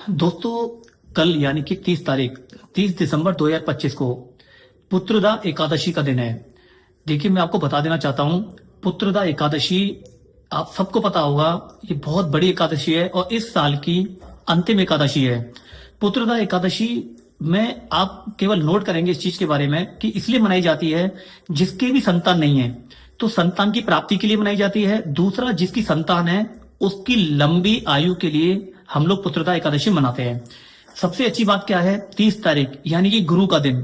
दोस्तों, कल यानी कि 30 दिसंबर 2025 को पुत्रदा एकादशी का दिन है। देखिए, मैं आपको बता देना चाहता हूँ, पुत्रदा एकादशी आप सबको पता होगा, ये बहुत बड़ी एकादशी है और इस साल की अंतिम एकादशी है। पुत्रदा एकादशी में आप केवल नोट करेंगे इस चीज के बारे में कि इसलिए मनाई जाती है, जिसके भी संतान नहीं है तो संतान की प्राप्ति के लिए मनाई जाती है। दूसरा, जिसकी संतान है उसकी लंबी आयु के लिए हम लोग पुत्रदा एकादशी मनाते हैं। सबसे अच्छी बात क्या है, 30 तारीख यानी कि गुरु का दिन,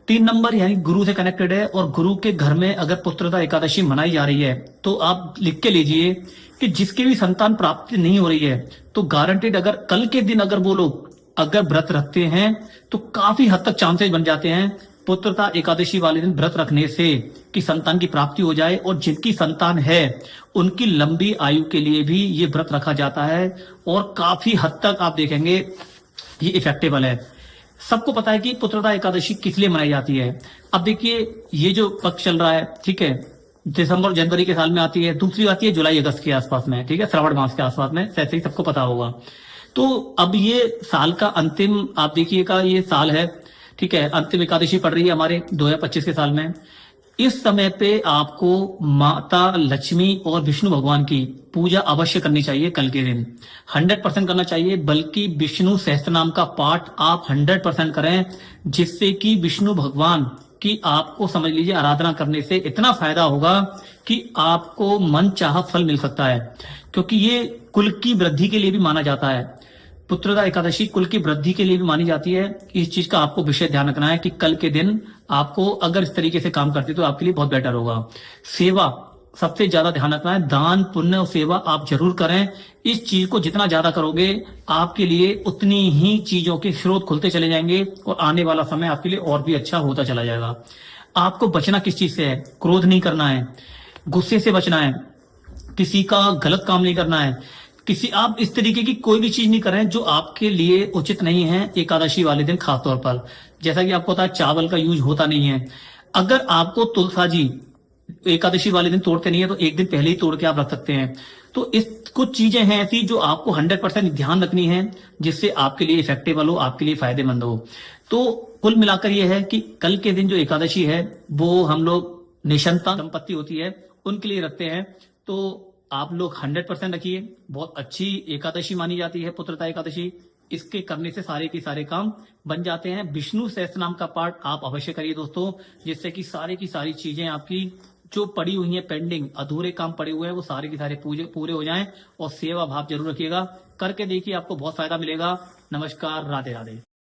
3 नंबर यानी गुरु से कनेक्टेड है और गुरु के घर में अगर पुत्रदा एकादशी मनाई जा रही है तो आप लिख के लीजिए कि जिसकी भी संतान प्राप्ति नहीं हो रही है तो गारंटेड अगर कल के दिन अगर वो लोग अगर व्रत रखते हैं तो काफी हद तक चांसेस बन जाते हैं पुत्रदा एकादशी वाले दिन व्रत रखने से कि संतान की प्राप्ति हो जाए। और जिनकी संतान है उनकी लंबी आयु के लिए भी ये व्रत रखा जाता है और काफी हद तक आप देखेंगे ये इफेक्टेबल है। सबको पता है कि पुत्रदा एकादशी किस लिए मनाई जाती है। अब देखिए, ये जो पक्ष चल रहा है, ठीक है, दिसंबर जनवरी के साल में आती है, दूसरी आती है जुलाई अगस्त के आसपास में, ठीक है, श्रावण मास के आसपास में, ऐसे ही सबको पता होगा। तो अब ये साल का अंतिम आप देखिएगा, ये साल है, ठीक है, अंतिम एकादशी पड़ रही है हमारे 2025 के साल में। इस समय पे आपको माता लक्ष्मी और विष्णु भगवान की पूजा अवश्य करनी चाहिए। कल के दिन 100% करना चाहिए, बल्कि विष्णु सहस्त्रनाम का पाठ आप 100% करें, जिससे कि विष्णु भगवान की आपको समझ लीजिए आराधना करने से इतना फायदा होगा कि आपको मन चाहा फल मिल सकता है। क्योंकि ये कुल की वृद्धि के लिए भी माना जाता है, पुत्रदा एकादशी कुल की वृद्धि के लिए भी मानी जाती है। इस चीज का आपको विशेष ध्यान रखना है कि कल के दिन आपको अगर इस तरीके से काम करते तो आपके लिए बहुत बेटर होगा। सेवा सबसे ज्यादा ध्यान रखना है, दान पुण्य और सेवा आप जरूर करें। इस चीज को जितना ज्यादा करोगे आपके लिए उतनी ही चीजों के स्रोत खुलते चले जाएंगे और आने वाला समय आपके लिए और भी अच्छा होता चला जाएगा। आपको बचना किस चीज से है, क्रोध नहीं करना है, गुस्से से बचना है, किसी का गलत काम नहीं करना है, किसी आप इस तरीके की कोई भी चीज नहीं करें जो आपके लिए उचित नहीं है एकादशी वाले दिन। खासतौर पर जैसा कि आपको पता है चावल का यूज होता नहीं है। अगर आपको तुलसा जी एकादशी वाले दिन तोड़ते नहीं है तो एक दिन पहले ही तोड़ के आप रख सकते हैं। तो इस कुछ चीजें हैं ऐसी जो आपको 100% ध्यान रखनी है, जिससे आपके लिए इफेक्टेबल हो, आपके लिए फायदेमंद हो। तो कुल मिलाकर यह है कि कल के दिन जो एकादशी है वो हम लोग निशंता संपत्ति होती है उनके लिए रखते हैं। तो आप लोग 100% रखिए। बहुत अच्छी एकादशी मानी जाती है पुत्रदा एकादशी, इसके करने से सारे के सारे काम बन जाते हैं। विष्णु सहस्त्र नाम का पाठ आप अवश्य करिए दोस्तों, जिससे कि सारी की सारी चीजें आपकी जो पड़ी हुई हैं, पेंडिंग अधूरे काम पड़े हुए हैं, वो सारे के सारे पूरे हो जाएं। और सेवा भाव जरूर रखिएगा, करके देखिए आपको बहुत फायदा मिलेगा। नमस्कार, राधे राधे।